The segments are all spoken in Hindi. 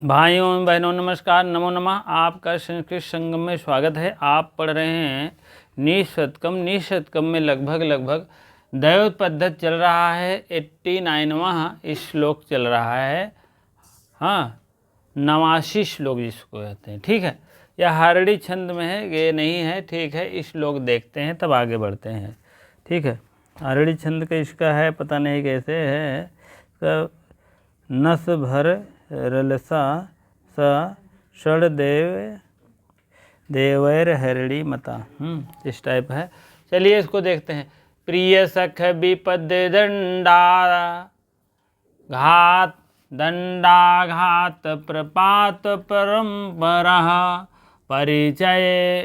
भाइयों एवं बहनों नमस्कार, नमो नमः। आपका संस्कृत संगम में स्वागत है। आप पढ़ रहे हैं निशतकम। निशतकम में लगभग दैवत पद्धति चल रहा है। 89वां श्लोक चल रहा है। हाँ, 89 श्लोक जिसको कहते हैं। ठीक है, यह हरड़ी छंद में है, ये नहीं है। ठीक है, इस श्लोक देखते हैं तब आगे बढ़ते हैं। ठीक है, हरड़ी छंद का इसका है, पता नहीं कैसे है। नस भर रलसा स षडदेव देवैर हरड़ी मता, इस टाइप है। चलिए इसको देखते हैं। प्रिय सख विपद दंडाघात प्रपात परंपरा परिचय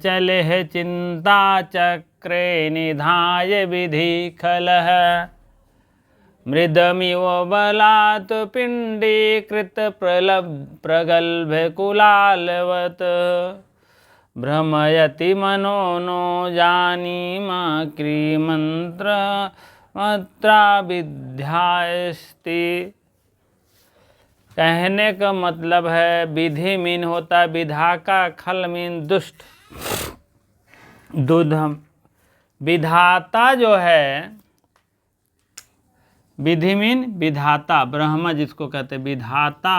चले चिंता चक्रे निधाय विधि खलः मृदमिव बलात् पिंडीकृत प्रगल्भकुलालवत् भ्रमयति मनो नो जानीमा क्रीमंत्रा विद्यास्ति। कहने का मतलब है विधि मीन होता है विधा का, खल मीन दुष्ट, दुधम। विधाता जो है, विधि मीन विधाता, ब्रह्मा जिसको कहते हैं विधाता,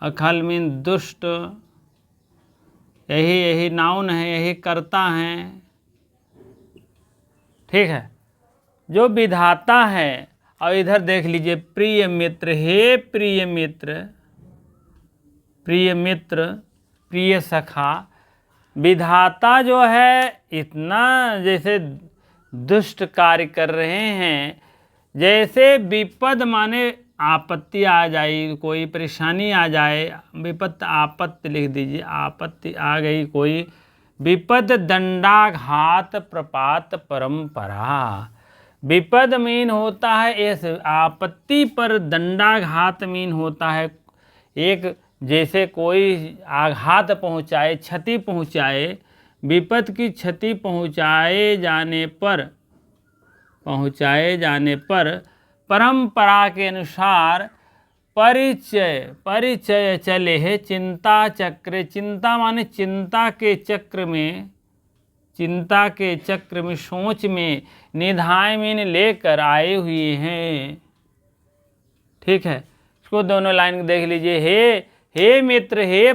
अखल मीन दुष्ट, यही नाउन है, यही कर्ता है। ठीक है, जो विधाता है। और इधर देख लीजिए, प्रिय मित्र, हे प्रिय मित्र, प्रिय मित्र, प्रिय सखा। विधाता जो है इतना जैसे दुष्ट कार्य कर रहे हैं, जैसे विपद माने आपत्ति आ जाए, कोई परेशानी आ जाए, विपत्ति आपत्ति लिख दीजिए, आपत्ति आ गई कोई, विपद दंडाघात प्रपात परंपरा। विपद मीन होता है इस आपत्ति पर, दंडाघात मीन होता है एक जैसे कोई आघात पहुँचाए, क्षति पहुँचाए। विपद की क्षति पहुँचाए जाने पर परंपरा के अनुसार परिचय चले है चिंता चक्र। चिंता माने चिंता के चक्र में, सोच में, निधाय मीन लेकर आए हुए हैं। ठीक है, इसको दोनों लाइन देख लीजिए। हे मित्र, हे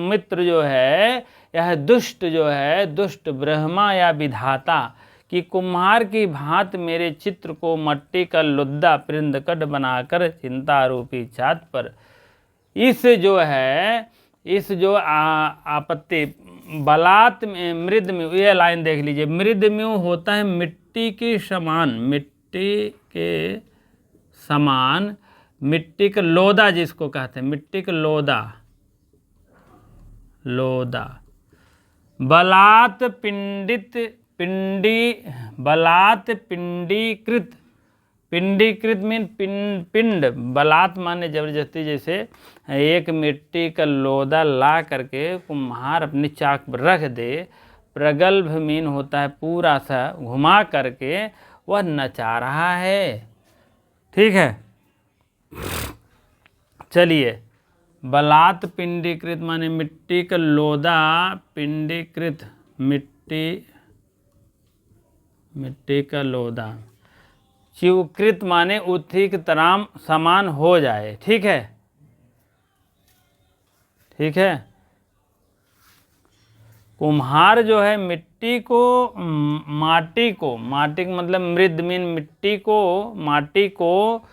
मित्र जो है, यह दुष्ट जो है, दुष्ट ब्रह्मा या विधाता कि कुम्हार की भांत मेरे चित्र को मट्टी का लुद्दा पिंडकट बनाकर चिंता रूपी छात पर, इस जो आपत्ति बलात् में मृदम्यु, ये लाइन देख लीजिए। मृदम्यु होता है मिट्टी के समान, मिट्टी का लोदा जिसको कहते हैं, मिट्टी का लोदा। बलात् पिंडीकृत मीन पिंड। बलात् माने जबरदस्ती, जैसे एक मिट्टी का लोदा ला करके कुम्हार अपनी चाक पर रख दे। प्रगल्भ मीन होता है पूरा सा घुमा करके वह नचा रहा है। ठीक है, चलिए। बलात् पिंडीकृत माने मिट्टी का लोदा, पिंडीकृत मिट्टी का लोदा। चिवकृत माने उथी की तरह समान हो जाए। ठीक है, कुम्हार जो है माटी का मतलब मृद मीन माटी को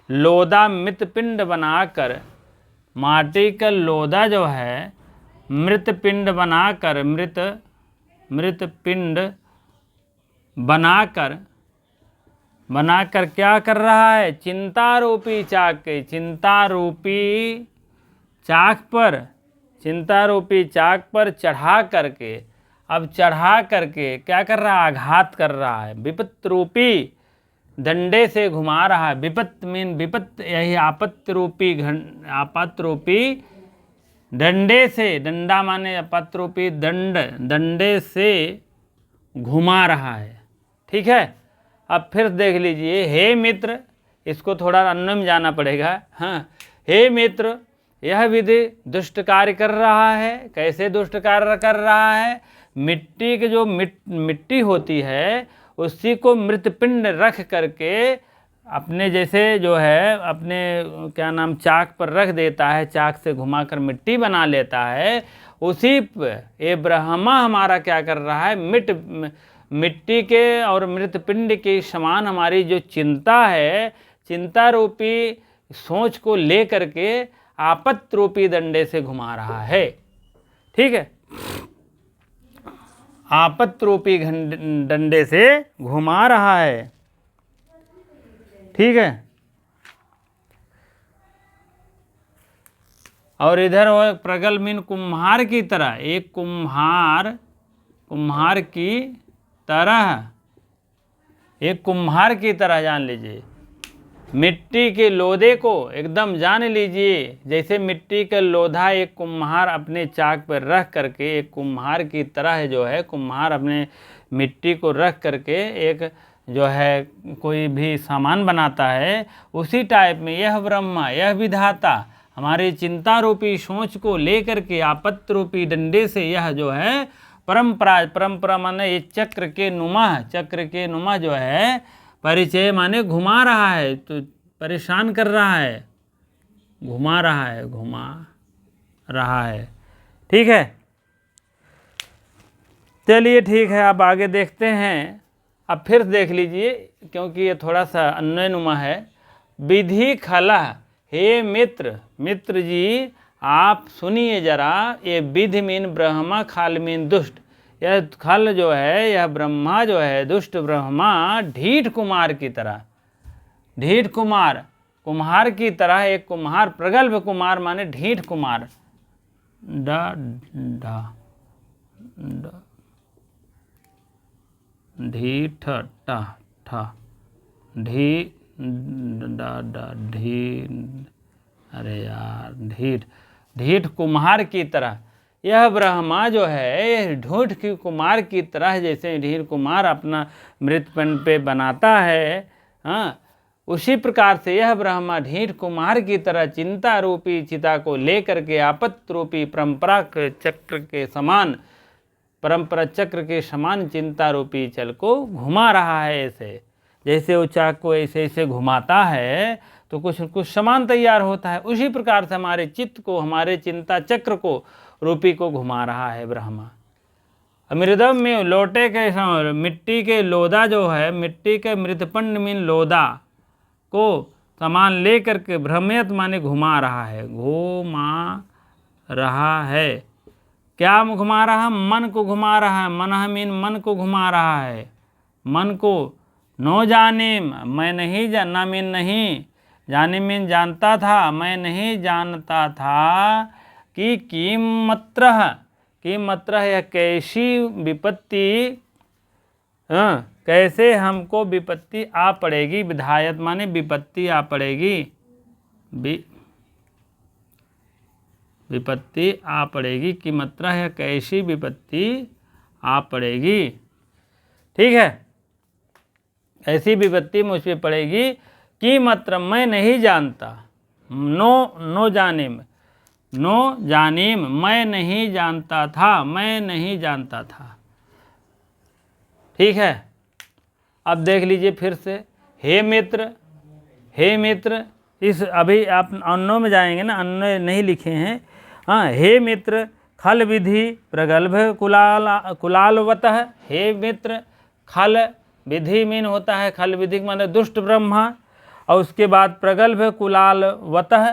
लोदा मृतपिंड बनाकर, माटी का लोदा जो है मृतपिंड बनाकर, मृतपिंड बनाकर क्या कर रहा है? चिंता रूपी चाक पर चढ़ा करके क्या कर रहा है? आघात कर रहा है। विपत्त रूपी डंडे से घुमा रहा है। विपत्त मीन विपत्त, यही आपत्ति रूपी डंडे से, डंडा माने आपत्ति रूपी डंडे से घुमा रहा है। ठीक है, अब फिर देख लीजिए। हे मित्र, इसको थोड़ा अन्य में जाना पड़ेगा। हाँ, हे मित्र, यह विधि दुष्ट कार्य कर रहा है। कैसे दुष्ट कार्य कर रहा है? मिट्टी की जो मिट्टी होती है उसी को मृत पिंड रख करके अपने जैसे जो है अपने क्या नाम चाक पर रख देता है, चाक से घुमाकर मिट्टी बना लेता है। उसी ये ब्रह्मा हमारा क्या कर रहा है? मिट्टी के और मृत पिंड के समान हमारी जो चिंता है, चिंता रूपी सोच को ले करके आपत्त रूपी डंडे से घुमा रहा है। ठीक है, आपत्त रूपी डंडे से घुमा रहा है। ठीक है, और इधर वो प्रगल्भ मीन कुम्हार की तरह, एक कुम्हार की तरह, एक कुम्हार की तरह जान लीजिए। मिट्टी के लोधे को एकदम जान लीजिए, जैसे मिट्टी का लोधा एक कुम्हार अपने चाक पर रख करके, एक कुम्हार की तरह जो है कुम्हार अपने मिट्टी को रख करके एक जो है कोई भी सामान बनाता है, उसी टाइप में यह ब्रह्मा, यह विधाता हमारी चिंता रूपी सोच को लेकर के आपत्त रूपी डंडे से यह जो है परंपरा माने ये चक्र के नुमा जो है परिचय माने घुमा रहा है, तो परेशान कर रहा है, घुमा रहा है। ठीक है, चलिए ठीक है, अब आगे देखते हैं। अब फिर देख लीजिए, क्योंकि ये थोड़ा सा अन्वयनुमा है। विधि खला, हे मित्र जी आप सुनिए जरा, ये विधि मीन ब्रह्मा, खाल मीन दुष्ट। यह खल जो है, यह ब्रह्मा जो है, दुष्ट ब्रह्मा ढीठ कुमार की तरह, ढीठ कुम्हार की तरह, एक कुम्हार, प्रगल्भ कुमार माने ढीठ कुमार, ढीठ अरे यार ढीठ कुम्हार की तरह यह ब्रह्मा जो है, यह ढूंढ की कुमार की तरह, जैसे ढीठ कुमार अपना मृतपिंड पे बनाता है, हाँ, उसी प्रकार से यह ब्रह्मा ढीठ कुमार की तरह चिंता रूपी चिता को लेकर के आपत्त रूपी परंपरा चक्र के समान चिंता रूपी चल को घुमा रहा है। ऐसे जैसे वो चाक को ऐसे घुमाता है तो कुछ समान तैयार होता है, उसी प्रकार से हमारे चित्त को, हमारे चिंता चक्र को रूपी को घुमा रहा है ब्रह्मा। मृदम में लोटे के मिट्टी के लोदा जो है, मिट्टी के मृतपिंड में लोदा को समान ले करके भ्रमयत माने घुमा रहा है, क्या घुमा रहा? मन को घुमा रहा है, मन मीन मन को घुमा रहा है, मन को। नो जाने, मैं नहीं जानना मीन नहीं, जाने मीन जानता था, मैं नहीं जानता था कि किमत्र यह कैसी विपत्ति, कैसे हमको विपत्ति आ पड़ेगी। विधायत माने विपत्ति आ पड़ेगी, विपत्ति आ पड़ेगी, कि मात्र है कैसी विपत्ति आ पड़ेगी। ठीक है, ऐसी विपत्ति मुझ पे पड़ेगी कि मात्र मैं नहीं जानता। नो जानीम मैं नहीं जानता था। ठीक है, अब देख लीजिए फिर से, हे मित्र, इस अभी आप अन्नों में जाएंगे ना, अन्य नहीं लिखे हैं। हाँ, हे मित्र खल विधि प्रगल्भ कुलालवतः, हे मित्र खल विधि मीन होता है, खल विधि माने दुष्ट ब्रह्मा, और उसके बाद प्रगल्भ कुलालवतः,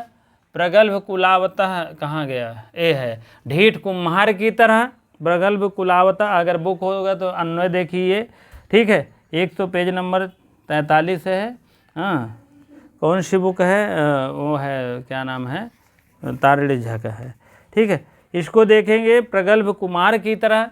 प्रगल्भ कुलावतः कहाँ गया? ए है, ढीठ कुम्हार की तरह प्रगल्भ कुलावतः। अगर बुक होगा तो अन्वय देखिए। ठीक है, 100 पेज नंबर 43 है। हाँ, कौन सी बुक है? वो है, क्या नाम है, तारिणी झा का है। ठीक है, इसको देखेंगे प्रगल्भ कुमार की तरह।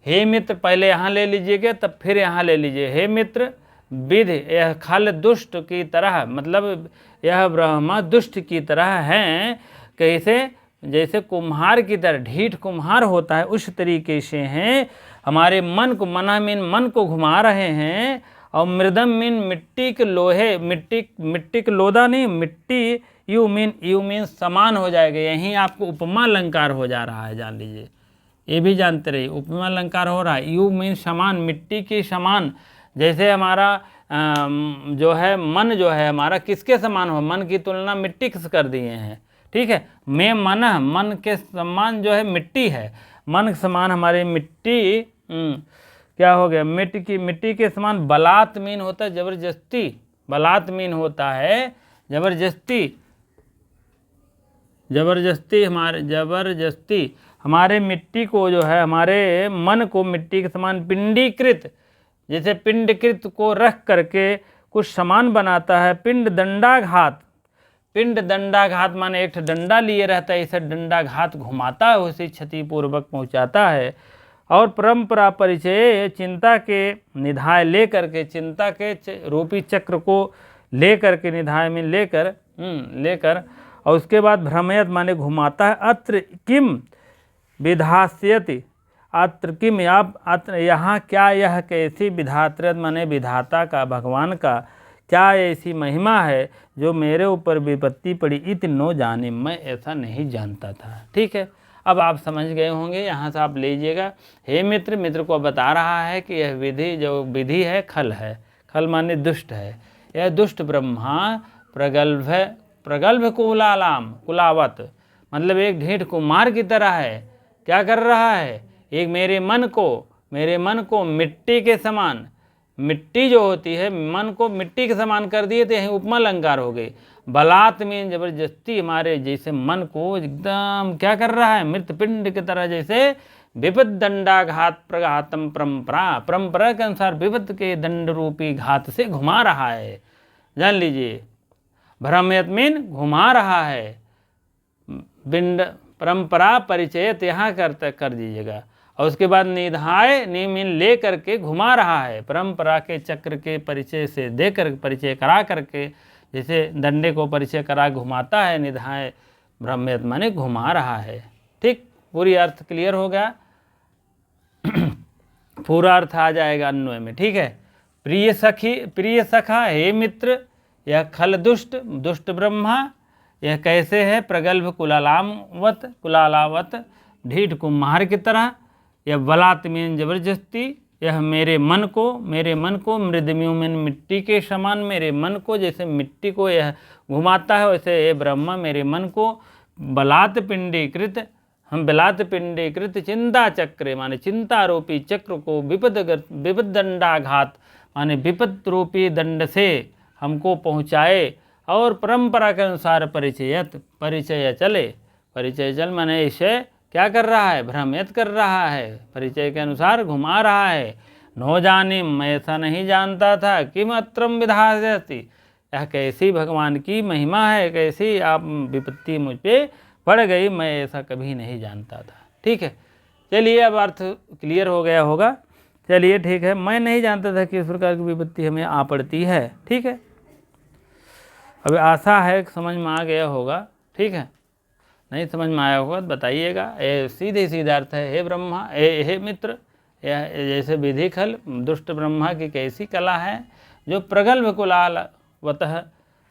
हे मित्र पहले यहाँ ले लीजिएगा, तब फिर यहाँ ले लीजिए। हे मित्र विधि यह खल दुष्ट की तरह, मतलब यह ब्रह्मा दुष्ट की तरह हैं। कैसे? जैसे कुम्हार की तरह, ढीठ कुम्हार होता है उस तरीके से हैं। हमारे मन को, मन को घुमा रहे हैं और मृदम मीन मिट्टी के लोहे, मिट्टी के लोदा नहीं, मिट्टी यू मीन समान हो जाएगा। यहीं आपको उपमा अलंकार हो जा रहा है, जान लीजिए, ये भी जानते रहिए, उपमा अलंकार हो रहा है। यू मीन समान, मिट्टी की समान। जैसे हमारा जो है मन जो है हमारा किसके समान हो, मन की तुलना मिट्टी से कर दिए हैं, ठीक है। मैं मन के समान जो है मिट्टी है, मन के समान हमारी मिट्टी क्या हो गया, मिट्टी के समान। बलात् मीन होता है जबरदस्ती, बलात् मीन होता है जबरदस्ती हमारे मिट्टी को जो है, हमारे मन को मिट्टी के समान पिंडीकृत, जैसे पिंडकृत को रख करके कुछ समान बनाता है। पिंड दंडाघात माने एक डंडा लिए रहता है, इसे दंडाघात घुमाता है, उसे क्षतिपूर्वक पहुंचाता है। और परंपरा परिचय, चिंता के निधाय ले करके, चिंता के रूपी चक्र को ले करके, निधाय में लेकर और उसके बाद भ्रमयत माने घुमाता है। अत्र किम विधास्यति, अत्र किम, अत्र यहाँ क्या, यह कैसी, विधात्रत माने विधाता का, भगवान का क्या ऐसी महिमा है जो मेरे ऊपर विपत्ति पड़ी, इत नो जाने, मैं ऐसा नहीं जानता था। ठीक है, अब आप समझ गए होंगे, यहाँ से आप लीजिएगा। हे मित्र को बता रहा है कि यह विधि जो विधि है खल है, खल माने दुष्ट है। यह दुष्ट ब्रह्मा प्रगल्भ कुलावत, मतलब एक ढीठ कुमार की तरह है। क्या कर रहा है, एक मेरे मन को मिट्टी के समान, मिट्टी जो होती है मन को मिट्टी के समान कर दिए, तो यही उपमा अलंकार हो गई। बलात् में जबरदस्ती हमारे जैसे मन को एकदम क्या कर रहा है, मृत पिंड की तरह, जैसे विपद दंडाघात प्रघातम, परंपरा के अनुसार विपद के दंड रूपी घात से घुमा रहा है। जान लीजिए, भ्रमयत मीन घुमा रहा है, बिंड परंपरा परिचयत यहाँ कर दीजिएगा। और उसके बाद निधाय मीन ले करके घुमा रहा है, परंपरा के चक्र के परिचय से देकर, परिचय करा करके, जैसे डंडे को परिचय करा घुमाता है, निधाय भ्रमयत माने घुमा रहा है। ठीक, पूरी अर्थ क्लियर हो गया। पूरा अर्थ आ जाएगा अन्वय में। ठीक है, प्रिय सखा, हे मित्र, यह खल दुष्ट ब्रह्मा यह कैसे है, प्रगल्भ कुलालावत ढीठ कुम्हार की तरह। यह बलात् मीन जबरदस्ती, यह मेरे मन को मृदम्यु मीन मिट्टी के समान, मेरे मन को जैसे मिट्टी को यह घुमाता है, वैसे ये ब्रह्मा मेरे मन को बलात् पिंडीकृत चिंता चक्र माने चिंता रूपी चक्र को विपद दंडाघात माने विपद रूपी दंड से हमको पहुँचाए। और परंपरा के अनुसार परिचय चल माने इसे क्या कर रहा है, भ्रमित कर रहा है, परिचय के अनुसार घुमा रहा है। नो जाने, मैं ऐसा नहीं जानता था, किम अत्रम विधास्यति, यह कैसी भगवान की महिमा है, कैसी आप विपत्ति मुझ पे पड़ गई, मैं ऐसा कभी नहीं जानता था। ठीक है, चलिए अब अर्थ क्लियर हो गया होगा। चलिए ठीक है, मैं नहीं जानता था कि इस प्रकार की विपत्ति हमें आ पड़ती है। ठीक है, अब आशा है समझ में आ गया होगा। ठीक है, नहीं समझ में आया होगा तो बताइएगा। सीधा अर्थ है, हे ब्रह्मा, हे मित्र, यह जैसे विधि खल दुष्ट ब्रह्मा की कैसी कला है, जो प्रगल्भ कुलालवतः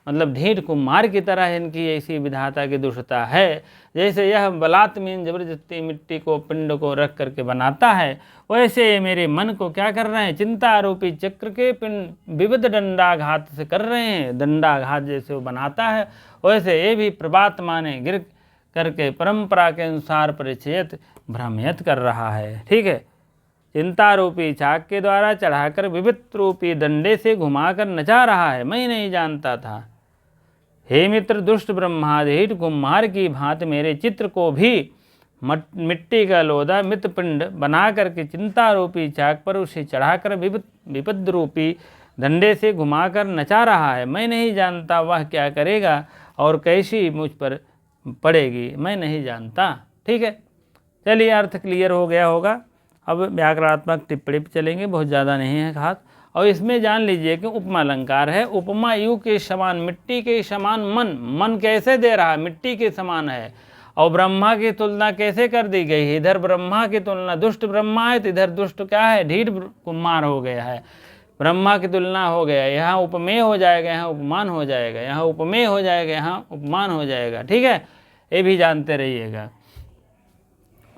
मतलब ढीठ कुम्हार की तरह इनकी ऐसी विधाता की दुष्टता है। जैसे यह बलात् मीन जबरदस्ती मिट्टी को पिंड को रख करके बनाता है, वैसे ये मेरे मन को क्या कर रहे हैं, चिंता आरोपी चक्र के पिंड विविध दंडाघात से कर रहे हैं। दंडाघात जैसे वो बनाता है, वैसे ये भी प्रभात माने गिर करके परंपरा के अनुसार परिचयत भ्रमित कर रहा है। ठीक है, चिंता रूपी चाक के द्वारा चढ़ाकर विविध रूपी दंडे से घुमाकर नचा रहा है, मैं नहीं जानता था। हे मित्र, दुष्ट ब्रह्माधीठ कुम्हार की भांति मेरे चित्र को भी मिट्टी का लोदा मित्रपिंड बना करके चिंता रूपी चाक पर उसे चढ़ाकर विपद रूपी दंडे से घुमाकर नचा रहा है, मैं नहीं जानता वह क्या करेगा और कैसी मुझ पर पड़ेगी, मैं नहीं जानता। ठीक है, चलिए अर्थ क्लियर हो गया होगा। अब व्याकरणात्मक टिप्पणी पर चलेंगे, बहुत ज़्यादा नहीं है खास। और इसमें जान लीजिए कि उपमा अलंकार है। उपमा यू के समान, मिट्टी के समान मन कैसे दे रहा है, मिट्टी के समान है। और ब्रह्मा की तुलना कैसे कर दी गई है, इधर ब्रह्मा की तुलना दुष्ट ब्रह्मा है, तो इधर दुष्ट क्या है, ढीठ कुम्हार हो गया है। ब्रह्मा की तुलना हो गया, यहाँ उपमेय हो जाएगा, यहाँ उपमान हो जाएगा, यहाँ उपमेय हो जाएगा, यहाँ उपमान हो जाएगा। ठीक है, ये भी जानते रहिएगा।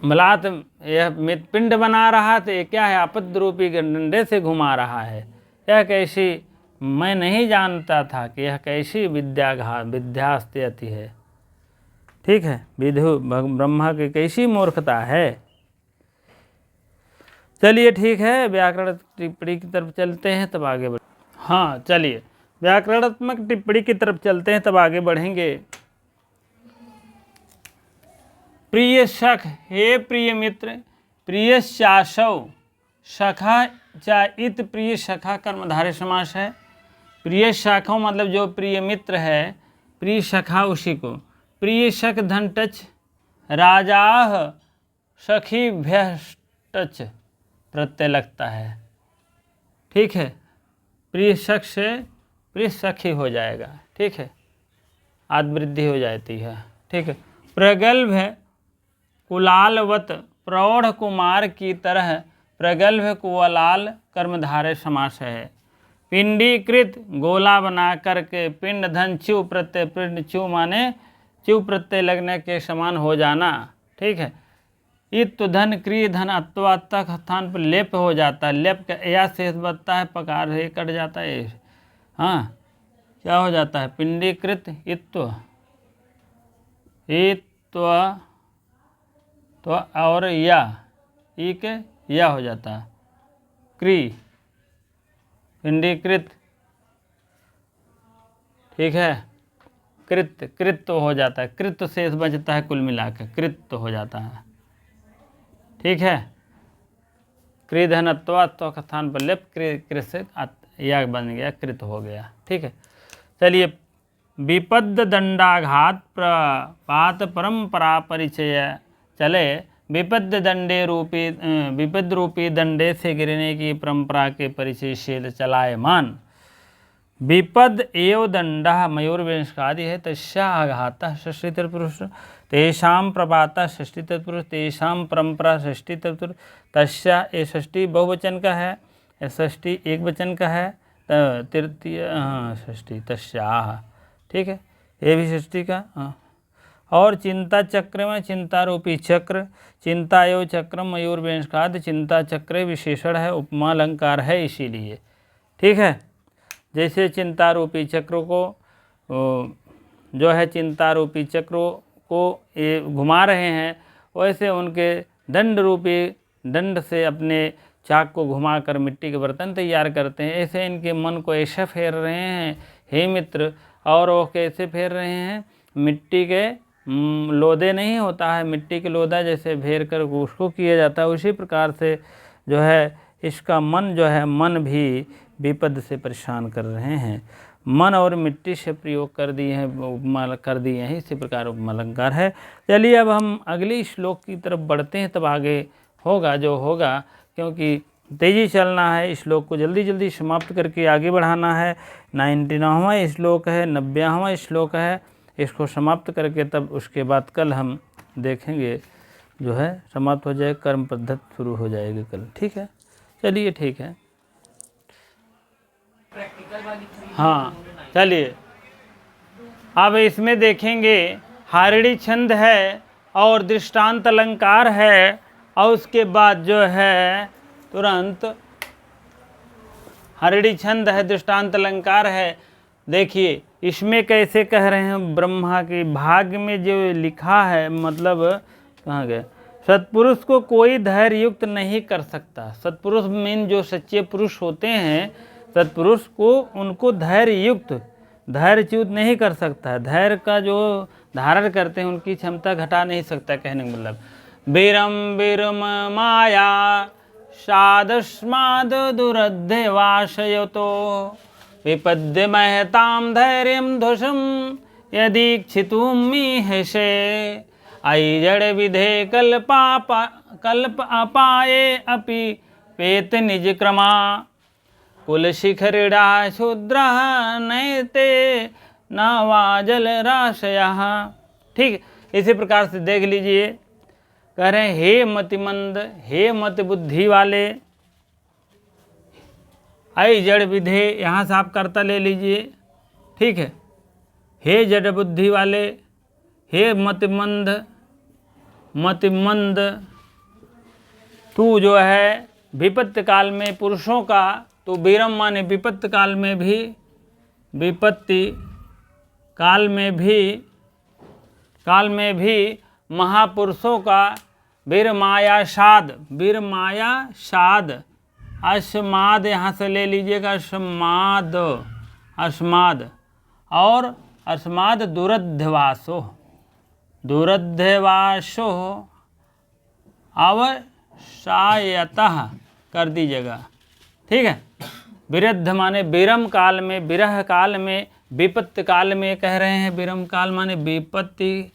मलात यह पिंड बना रहा तो ये क्या है, आपद रूपी डंडे से घुमा रहा है। यह कैसी, मैं नहीं जानता था कि यह कैसी विद्यास्ते अति है। ठीक है, विधु ब्रह्मा की कैसी मूर्खता है। चलिए ठीक है, व्याकरण टिप्पणी की तरफ चलते हैं तब आगे बढ़। हाँ चलिए, व्याकरणात्मक टिप्पणी की तरफ चलते हैं तब आगे बढ़ेंगे। प्रिय सख, हे प्रिय मित्र, प्रिय शासव, सखा इत प्रिय सखा कर्मधारय समास है। प्रिय शाखा मतलब जो प्रिय मित्र है, प्रिय सखा उसी को। प्रिय सख धन टच, राजाह सखी टच प्रत्यय लगता है। ठीक है, प्रिय सख से प्रिय सखी हो जाएगा। ठीक है, आद वृद्धि हो जाती है। ठीक है, प्रगल्भ है कुलालवत, प्रौढ़ कुमार की तरह, प्रगल्भ कुलाल कर्मधारय समास है। पिंडीकृत गोला बना करके, पिंड धन च्यू प्रत्यय, पिंड च्यू माने च्यू प्रत्यय लगने के समान हो जाना। ठीक है, इत धन क्रिय धन अत्वा तक स्थान पर लेप हो जाता है, लेप का या शेष बचता है, पकार से कट जाता है। हाँ, क्या हो जाता है, पिंडीकृत इत्व तो और या ई के या हो जाता है, क्री पिंडीकृत। ठीक है, कृत हो जाता है, कृत शेष बचता है, कुल मिलाकर कृत हो जाता है। ठीक है, क्रिधनत्वा तो स्थान पर लेप कृ से या बन गया, कृत हो गया। ठीक है, चलिए, विपद दंडाघात प्रपात परंपरा परिचय चले। विपद रूपी दंडे से गिरने की परंपरा के परिचय से चलायमान। विपद एव दंड मयूरवंशकादि है, तस्या आघातः षष्ठी तत्पुरुष, तेषां प्रपातः षष्ठी तत्पुरुष, तेषां परंपरा षष्ठी तत्पुरुष। तस्या ये षष्ठी बहुवचन का है, षष्ठी एक वचन का है, तृतीय षष्ठी तस्याः। ठीक है, ये भी षष्ठी का। और चिंता चक्र में चिंता रूपी चक्र, चिंता एवं चक्र मयूरवंशकादि, चिंता चक्र विशेषण है, उपमा अलंकार है इसीलिए। ठीक है, जैसे चिंता रूपी चक्र को जो है, चिंता रूपी चक्र को ये घुमा रहे हैं, वैसे उनके दंड रूपी दंड से अपने चाक को घुमाकर मिट्टी के बर्तन तैयार करते हैं। ऐसे इनके मन को ऐसे फेर रहे हैं हे मित्र। और वो कैसे फेर रहे हैं, मिट्टी के लोदे नहीं होता है, मिट्टी के लोदा जैसे फेर कर उसको किया जाता है, उसी प्रकार से जो है इसका मन जो है, मन भी विपद से परेशान कर रहे हैं। मन और मिट्टी से प्रयोग कर दिए हैं, उपमा कर दिए हैं, इसी प्रकार उपमा अलंकार है। चलिए अब हम अगले श्लोक की तरफ बढ़ते हैं, तब आगे होगा जो होगा, क्योंकि तेज़ी चलना है, श्लोक को जल्दी जल्दी समाप्त करके आगे बढ़ाना है। 99वां श्लोक है, 90वां श्लोक है, इसको समाप्त करके तब उसके बाद कल हम देखेंगे जो है समाप्त हो जाए, कर्म पद्धति शुरू हो जाएगी कल। ठीक है, चलिए ठीक है। हाँ चलिए, अब इसमें देखेंगे हारिणी छंद है और दृष्टांत अलंकार है, और उसके बाद जो है तुरंत हारिणी छंद है, दृष्टांत अलंकार है। देखिए इसमें कैसे कह रहे हैं, ब्रह्मा के भाग्य में जो लिखा है, मतलब कहाँ गए, सत्पुरुष को कोई धैर्य युक्त नहीं कर सकता। सत्पुरुष मीन जो सच्चे पुरुष होते हैं, सत्पुरुष को उनको धैर्य युक्त, धैर्यच्युत नहीं कर सकता है। धैर्य का जो धारण करते हैं उनकी क्षमता घटा नहीं सकता। कहने का मतलब, बीरम बीरम माया सादस्माद दुरध्यवाशयतो विपद्य महताम धैर्यम धुषम यदीक्षितुमी हेशे आई जड़ विधे कल्प अपाये अपि पेत निज क्रमा कुल शिखरिड़ा शूद्र नैते नवाजल राशया। ठीक, इसी प्रकार से देख लीजिए, कह रहे हैं हे मतिमंद, हे मत बुद्धि वाले, ऐ जड़ विधे, यहाँ से आप कर्ता ले लीजिए, ठीक है। हे जड़ बुद्धि वाले, हे मतिमंद, मतिमंद, तू जो है विपत्ति काल में पुरुषों का, तो वीरम माने विपत्ति काल में भी, विपत्ति काल में भी महापुरुषों का वीर माया साध, वीर माया साध, अस्माद यहाँ से ले लीजिएगा, अस्माद, अस्माद, और अस्माद दुरध्यवासो, दुरध्यवासो अवसायतः कर दीजिएगा, ठीक है। विरुद्ध माने विरम काल में, विरह काल में, विपत्ति काल में कह रहे हैं। विरम काल माने विपत्ति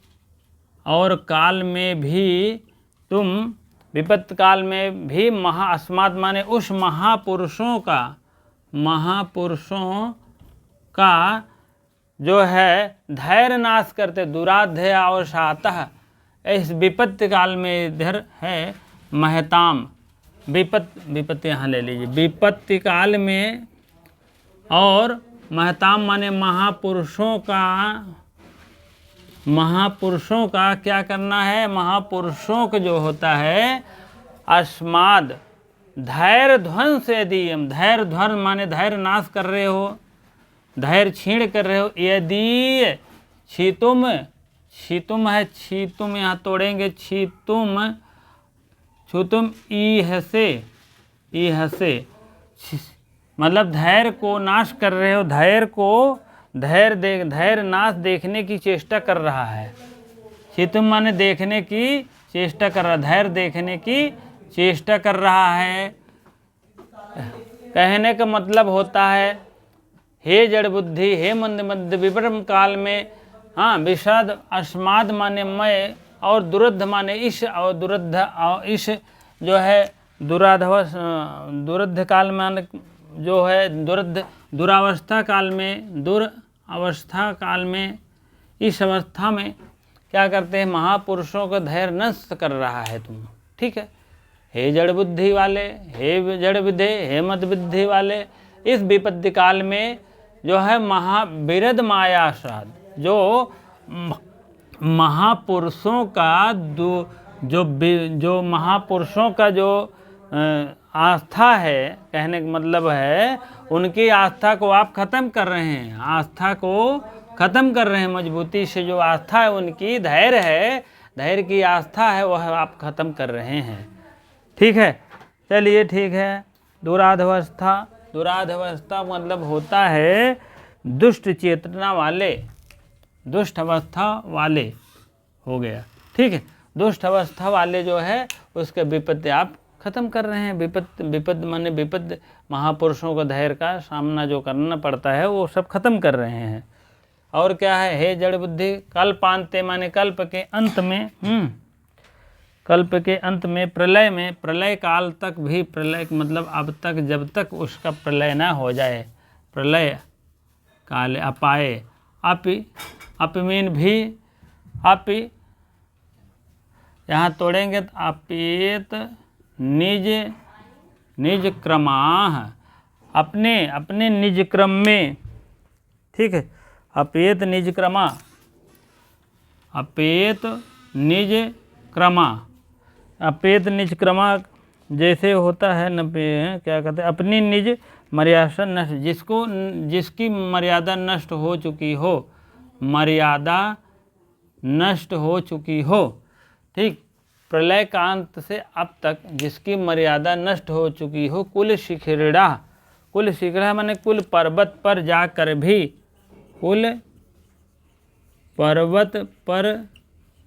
और काल में भी तुम, विपत्ति काल में भी अस्माद माने उस महापुरुषों का, महापुरुषों का जो है धैर्य नाश करते, दुराध्याय अवसातः, इस विपत्ति काल में इधर है महताम, विपत्ति यहाँ ले लीजिए, विपत्ति काल में, और महताम माने महापुरुषों का, महापुरुषों का क्या करना है, महापुरुषों का जो होता है अस्माद धैर्य ध्वंस, यदि हम धैर्य ध्वंस माने धैर्य नाश कर रहे हो, धैर्य छीण कर रहे हो, यदि छीतुम, छीतुम है, छीतुम यहाँ तोड़ेंगे, छीतुम, छुतुम ईहसे, ईहसे मतलब धैर्य को नाश कर रहे हो, धैर्य को, धैर्य नाश देखने की चेष्टा कर रहा है। छीतुम माने देखने की चेष्टा कर रहा, धैर्य देखने की चेष्टा कर रहा है। कहने का मतलब होता है हे जड़ बुद्धि, हे मंद मध्य विपरम काल में, हाँ, विषाद, अस्माद माने मैं, और दुरद्ध माने इस, और दुरद्ध, और इस जो है दुराधवस, दुरद्ध काल में जो है दुरद्ध, दुरावस्था काल में, दुरावस्था काल में, इस अवस्था में क्या करते हैं, महापुरुषों का धैर्य नष्ट कर रहा है तुम, ठीक है। हे जड़ बुद्धि वाले, हे जड़ विधे, हे मत बुद्धि वाले, इस विपत्ति काल में जो है विरद माया साध, जो महापुरुषों का जो महापुरुषों का जो आस्था है, कहने का मतलब है उनकी आस्था को आप ख़त्म कर रहे हैं, आस्था को ख़त्म कर रहे हैं, मजबूती से जो आस्था है उनकी, धैर्य है, धैर्य की आस्था है, वह आप ख़त्म कर रहे हैं, ठीक है। चलिए ठीक है। दुराधवस्था, दुराधवस्था मतलब होता है दुष्ट चेतना वाले, दुष्ट अवस्था वाले हो गया, ठीक है। दुष्ट अवस्था वाले जो है उसके विपत्ति आप खत्म कर रहे हैं। विपद माने विपद, महापुरुषों को धैर्य का सामना जो करना पड़ता है वो सब खत्म कर रहे हैं। और क्या है, हे जड़ बुद्धि, कल्पांते माने कल्प के अंत में, कल्प के अंत में, प्रलय में, प्रलय काल तक भी, प्रलय मतलब अब तक, जब तक उसका प्रलय ना हो जाए, प्रलय काल अपाए, अपि, अपमीन भी, अपि यहाँ तोड़ेंगे तो अपेत निज, निज क्रमाह, अपने अपने निज क्रम में, ठीक है। अपेत निज क्रमा, अपेत निज क्रमा, अपेत निज क्रमा जैसे होता है क्या कहते हैं, अपनी निज मर्यादा नष्ट, जिसको, जिसकी मर्यादा नष्ट हो चुकी हो, मर्यादा नष्ट हो चुकी हो, ठीक। प्रलय कांत से अब तक जिसकी मर्यादा नष्ट हो चुकी हो, कुल शिखिड़ा, कुल शिखिड़ा माने कुल पर्वत पर जाकर भी, कुल पर्वत पर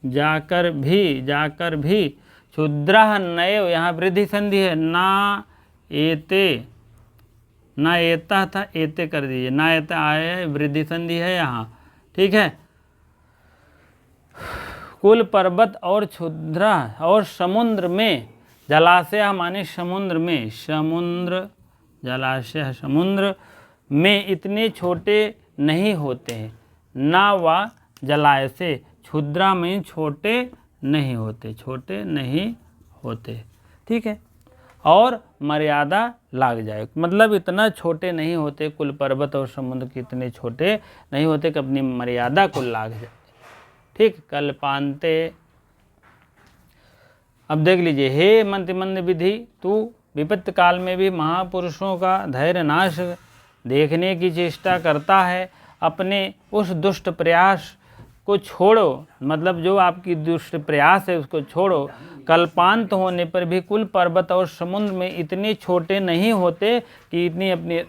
जाकर भी क्षुद्रः नैव, यहाँ वृद्धि संधि है, ना एते, ना एता था, एते कर दीजिए, ना एता आए, वृद्धि संधि है यहाँ, ठीक है। कुल पर्वत और क्षुद्र और समुद्र में, जलाशय माने समुद्र में, समुद्र, जलाशय समुद्र में इतने छोटे नहीं होते हैं, ना व जलाशय, क्षुद्रा में छोटे नहीं होते, छोटे नहीं होते, ठीक है। और मर्यादा लाग जाए। मतलब इतना छोटे नहीं होते, कुल पर्वत और समुद्र कितने छोटे नहीं होते कि अपनी मर्यादा को लाग जाए। ठीक, कल्पांते। अब देख लीजिए, हे मंत्रमंद विधि, तू विपत्ति काल में भी महापुरुषों का धैर्य नाश देखने की चेष्टा करता है। अपने उस दुष्ट प्रयास को छोड़ो, मतलब जो आपकी दुष्ट प्रयास है उसको छोड़ो। कल्पांत होने पर भी कुल पर्वत और समुद्र में इतने छोटे नहीं होते कि इतनी अपनी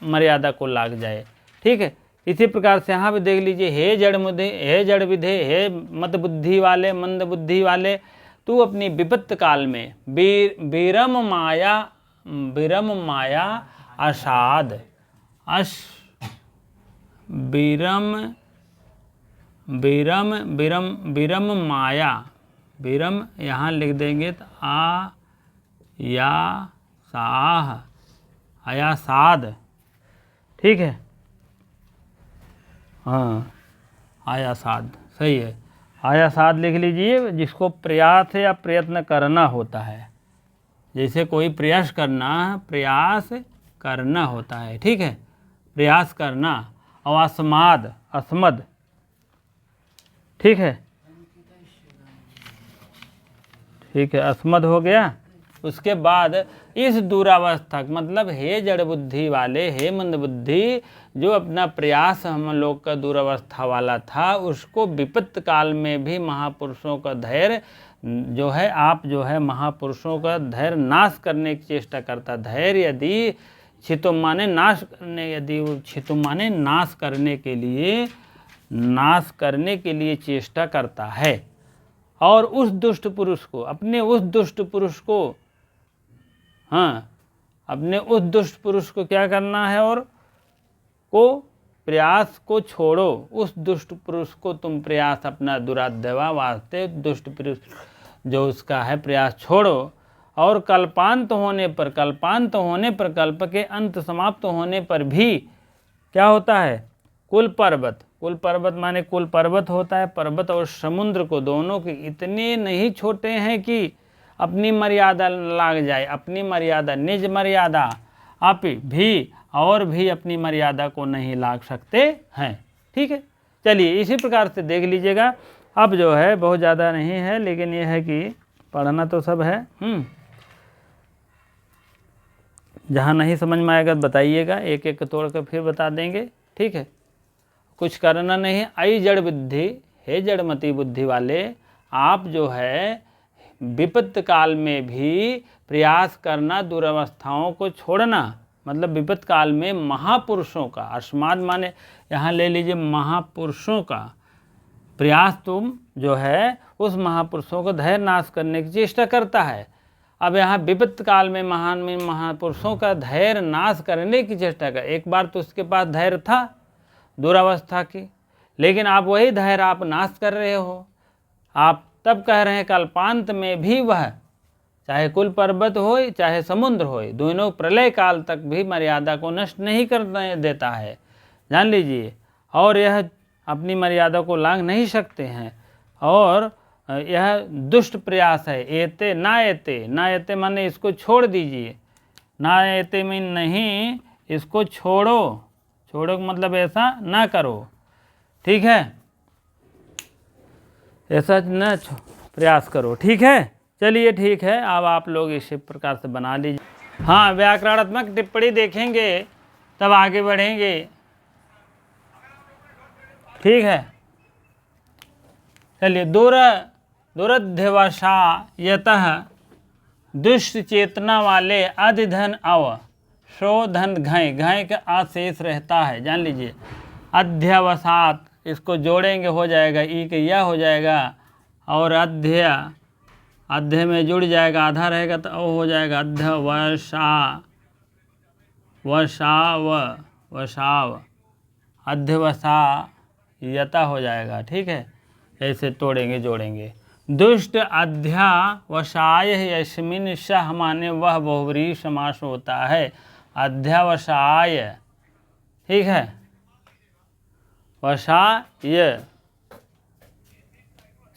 मर्यादा को लाग जाए। ठीक है, इसी प्रकार से यहाँ भी देख लीजिए, हे जड़ विधे, हे मत बुद्धि वाले, मंद बुद्धि वाले, तू अपनी विपत्त काल में विरम माया असाद विरम माया, विरम यहाँ लिख देंगे तो आयासाद। ठीक है, हाँ, आयासाद सही है। आयासाद लिख लीजिए, जिसको प्रयास या प्रयत्न करना होता है। जैसे कोई प्रयास करना होता है। ठीक है, प्रयास करना। और अस्मद। ठीक है, अस्मद हो गया। उसके बाद इस दुरावस्था, मतलब हे जड़ बुद्धि वाले, हे मंद बुद्धि, जो अपना प्रयास हम लोग का दुरावस्था वाला था, उसको विपत्त काल में भी महापुरुषों का धैर्य जो है, आप जो है महापुरुषों का धैर्य नाश करने की चेष्टा करता। धैर्य यदि छितुम माने नाश करने, यदि छितुम माने नाश करने के लिए चेष्टा करता है। और उस दुष्ट पुरुष को, अपने उस दुष्ट पुरुष को क्या करना है, और को प्रयास को छोड़ो। उस दुष्ट पुरुष को तुम प्रयास अपना दुराध्यवा वास्ते दुष्ट पुरुष जो उसका है प्रयास छोड़ो। और कल्पांत होने पर, कल्प के अंत समाप्त होने पर भी क्या होता है, कुल पर्वत माने कुल पर्वत होता है। पर्वत और समुद्र को, दोनों के इतने नहीं छोटे हैं कि अपनी मर्यादा लाग जाए। अपनी मर्यादा, निज मर्यादा आप भी और भी अपनी मर्यादा को नहीं लाग सकते हैं। ठीक है, चलिए इसी प्रकार से देख लीजिएगा। अब जो है बहुत ज़्यादा नहीं है, लेकिन यह है कि पढ़ना तो सब है। जहाँ नहीं समझ में आएगा बताइएगा, एक एक तोड़ कर फिर बता देंगे। ठीक है, कुछ करना नहीं। आई जड़ बुद्धि, हे जड़मती बुद्धि वाले, आप जो है विपत्त काल में भी प्रयास करना, दुरावस्थाओं को छोड़ना। मतलब विपत्त काल में महापुरुषों का, अस्माद माने यहाँ ले लीजिए महापुरुषों का प्रयास, तुम जो है उस महापुरुषों को धैर्य नाश करने की चेष्टा करता है। अब यहाँ विपत्त काल में महापुरुषों का धैर्य नाश करने की चेष्टा कर। एक बार तो उसके पास धैर्य था दुरावस्था की, लेकिन आप वही धैर्य आप नाश कर रहे हो। आप तब कह रहे हैं कल्पांत में भी वह, चाहे कुल पर्वत हो चाहे समुद्र हो, दोनों प्रलय काल तक भी मर्यादा को नष्ट नहीं करने देता है, जान लीजिए। और यह अपनी मर्यादा को लांघ नहीं सकते हैं। और यह दुष्ट प्रयास है। एते ना माने इसको छोड़ दीजिए। ना एते में नहीं, इसको छोड़ो मतलब ऐसा ना करो। ठीक है, ऐसा न प्रयास करो। ठीक है, चलिए ठीक है। अब आप लोग इसी प्रकार से बना लीजिए। हाँ, व्याकरणात्मक टिप्पणी देखेंगे तब आगे बढ़ेंगे। ठीक है, चलिए। दुरध्यवशा यतः दुष्ट चेतना वाले अधिधन अव शोधन घय का आशेष रहता है, जान लीजिए। अध्यवसात, इसको जोड़ेंगे हो जाएगा, ई के यह हो जाएगा, और अध्य में जुड़ जाएगा, आधा रहेगा तो ओ हो जाएगा वशाव अध्यवसा यता हो जाएगा। ठीक है, ऐसे तोड़ेंगे जोड़ेंगे। दुष्ट अध्यावसाय यस्मिन सह माने वह बहुव्रीहि समास होता है। अध्यावसाय, ठीक है, वसाय।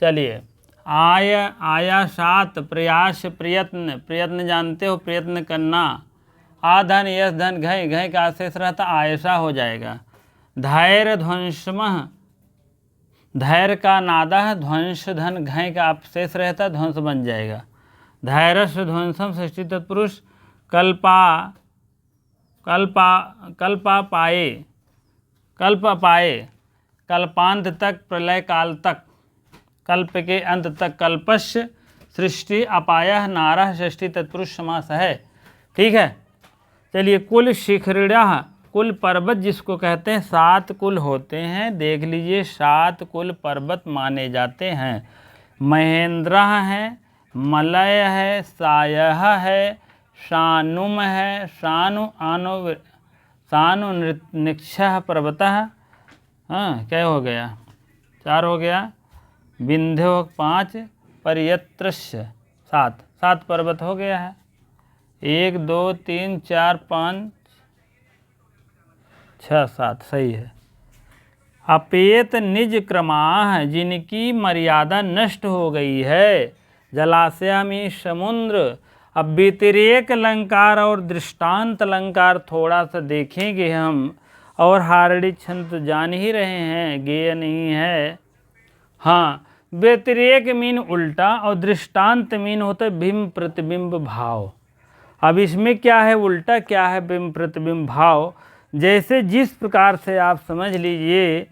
चलिए आयासात प्रयास प्रयत्न, प्रयत्न जानते हो प्रयत्न करना। आधन यश धन घय, घय का शेष रहता आयसा हो जाएगा। धैर्य ध्वंसमः, धैर्य का नादा ध्वंस धन घय का अपशेष रहता ध्वंस बन जाएगा। धैर्य ध्वंसम षष्ठी तत्पुरुष कल्पा पाए कल्पांत तक प्रलय काल तक, कल्प के अंत तक, कल्पस्य सृष्टि अपायः नारः षष्ठी तत्पुरुष समास है। ठीक है, चलिए। कुल शिखरिणः, कुल पर्वत जिसको कहते हैं, 7 कुल होते हैं, देख लीजिए 7 कुल पर्वत माने जाते हैं। महेंद्र है, मलय है, सायः है, शानुम है, शानु निक्षः पर्वतः, हाँ क्या हो गया, 4 हो गया। विंध्यो 5, पर्यत्रस्य 7 पर्वत हो गया है। 1 2 3 4 5 6 7 सही है। अपेत निज क्रमाः, जिनकी मर्यादा नष्ट हो गई है। जलाशय में समुद्र। अब व्यतिरेक अलंकार और दृष्टांत अलंकार थोड़ा सा देखेंगे हम, और हारड़ी छंद तो जान ही रहे हैं, गेय नहीं है। हाँ, व्यतिरेक मीन उल्टा और दृष्टांत मीन होता है बिंब प्रतिबिंब भाव। अब इसमें क्या है उल्टा, क्या है बिंब प्रतिबिंब भाव। जैसे जिस प्रकार से आप समझ लीजिए,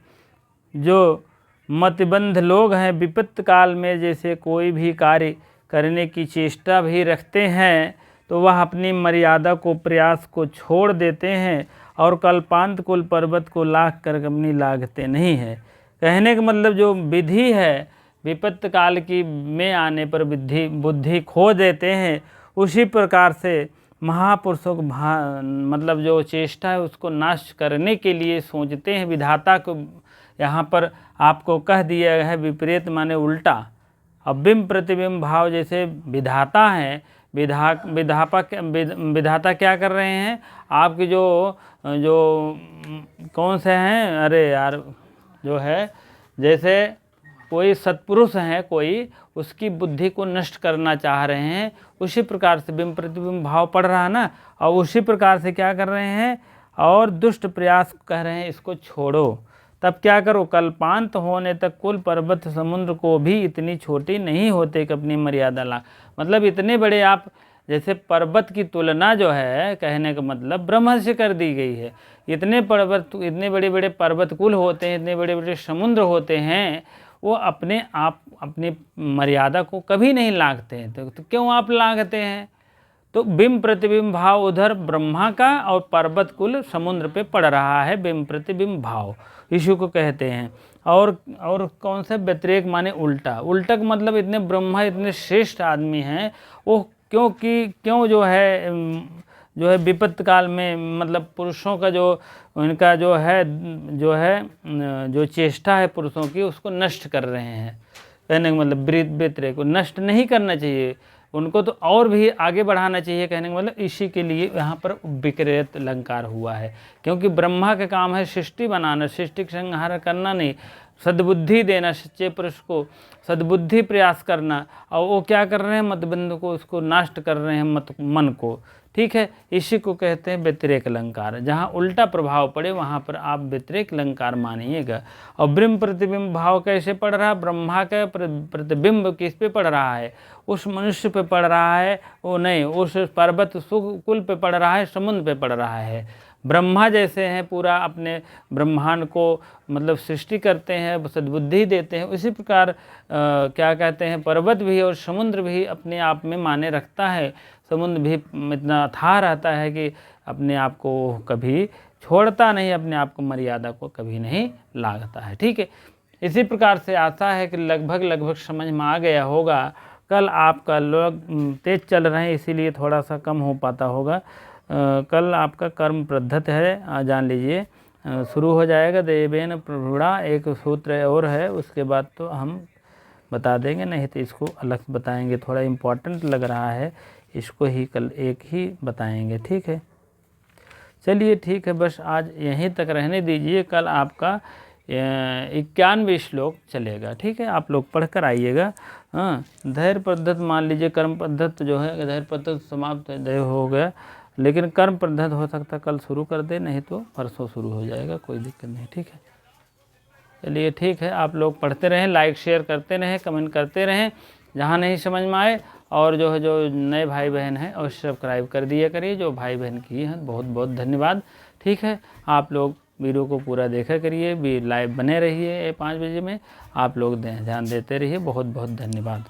जो मतबंध लोग हैं विपत्त काल में जैसे कोई भी कार्य करने की चेष्टा भी रखते हैं, तो वह अपनी मर्यादा को, प्रयास को छोड़ देते हैं और कल्पांत कुल पर्वत को लाख कर अपनी लागते नहीं है। कहने का मतलब जो विधि है विपत्त काल की में आने पर बुद्धि खो देते हैं, उसी प्रकार से महापुरुषों को मतलब जो चेष्टा है उसको नाश करने के लिए सोचते हैं। विधाता को यहाँ पर आपको कह दिया है विपरीत माने उल्टा। अब बिंब प्रतिबिंब भाव जैसे विधाता हैं, विधाता क्या कर रहे हैं, आपके जो कौन से हैं, अरे यार जो है जैसे कोई सत्पुरुष हैं, कोई उसकी बुद्धि को नष्ट करना चाह रहे हैं, उसी प्रकार से बिंब प्रतिबिंब भाव पड़ रहा है ना। और उसी प्रकार से क्या कर रहे हैं, और दुष्ट प्रयास कह रहे हैं इसको छोड़ो। तब क्या करो, कल्पांत होने तक कुल पर्वत समुद्र को भी इतनी छोटी नहीं होते कि अपनी मर्यादा ला, मतलब इतने बड़े आप जैसे पर्वत की तुलना जो है कहने का मतलब ब्रह्म से कर दी गई है। इतने बड़े बड़े पर्वत कुल होते हैं, इतने बड़े बड़े समुद्र होते हैं, वो अपने आप अपनी मर्यादा को कभी नहीं लांघते हैं। तो क्यों आप लांघते हैं। तो बिंब प्रतिबिंब भाव उधर ब्रह्मा का और पर्वत कुल समुद्र पे पड़ रहा है, बिंब प्रतिबिंब भाव इसी को कहते हैं। और कौन से व्यतिरेक माने उल्टा, उल्टा का मतलब इतने ब्रह्मा इतने श्रेष्ठ आदमी हैं, वो क्यों जो है विपत्त काल में मतलब पुरुषों का जो उनका जो चेष्टा है पुरुषों की उसको नष्ट कर रहे हैं। कहने का मतलब व्यतिरेक को नष्ट नहीं करना चाहिए, उनको तो और भी आगे बढ़ाना चाहिए। कहने का मतलब इसी के लिए यहाँ पर विक्रेत अलंकार हुआ है, क्योंकि ब्रह्मा का काम है सृष्टि बनाना, सृष्टि संहार करना नहीं, सद्बुद्धि देना, सच्चे पुरुष को सद्बुद्धि प्रयास करना। और वो क्या कर रहे हैं, मतबंध को उसको नष्ट कर रहे हैं, मन को। ठीक है, इसी को कहते हैं व्यतिरेक अलंकार। जहाँ उल्टा प्रभाव पड़े वहाँ पर आप व्यतिरेक अलंकार मानिएगा। और बिंब प्रतिबिंब भाव कैसे पड़ रहा है, ब्रह्मा का प्रतिबिंब किस पे पड़ रहा है, उस मनुष्य पे पड़ रहा है, वो नहीं उस पर्वत कुल पे पड़ रहा है, समुद्र पे पड़ रहा है। ब्रह्मा जैसे हैं पूरा अपने ब्रह्मांड को मतलब सृष्टि करते हैं, सद्बुद्धि देते हैं, उसी प्रकार क्या कहते हैं पर्वत भी और समुद्र भी अपने आप में माने रखता है। समुद्र भी इतना अथाह रहता है कि अपने आप को कभी छोड़ता नहीं, अपने आप को मर्यादा को कभी नहीं लांघता है। ठीक है, इसी प्रकार से आशा है कि लगभग समझ में आ गया होगा। कल आपका लोग तेज चल रहे हैं इसीलिए थोड़ा सा कम हो पाता होगा। कल आपका कर्म पद्धत है, जान लीजिए शुरू हो जाएगा। देवेन प्रभुड़ा एक सूत्र और है, उसके बाद तो हम बता देंगे, नहीं तो इसको अलग बताएंगे, थोड़ा इम्पोर्टेंट लग रहा है, इसको ही कल एक ही बताएंगे। ठीक है, चलिए ठीक है, बस आज यहीं तक रहने दीजिए। कल आपका 91 श्लोक चलेगा। ठीक है, आप लोग पढ़कर आइएगा। हाँ, धैर्य पद्धत मान लीजिए, कर्म पद्धत जो है धैर्य पद्धत समाप्त हो गया, लेकिन कर्म पद्धत हो सकता कल शुरू कर दे, नहीं तो परसों शुरू हो जाएगा, कोई दिक्कत नहीं। ठीक है, चलिए ठीक है, आप लोग पढ़ते रहें, लाइक शेयर करते रहें, कमेंट करते रहें जहाँ नहीं समझ में आए, और जो है जो नए भाई बहन हैं और सब्सक्राइब कर दिया करिए, जो भाई बहन की हैं बहुत बहुत धन्यवाद। ठीक है, आप लोग वीडियो को पूरा देखा करिए, भी लाइव बने रहिए 5 बजे में, आप लोग ध्यान देते रहिए, बहुत बहुत धन्यवाद।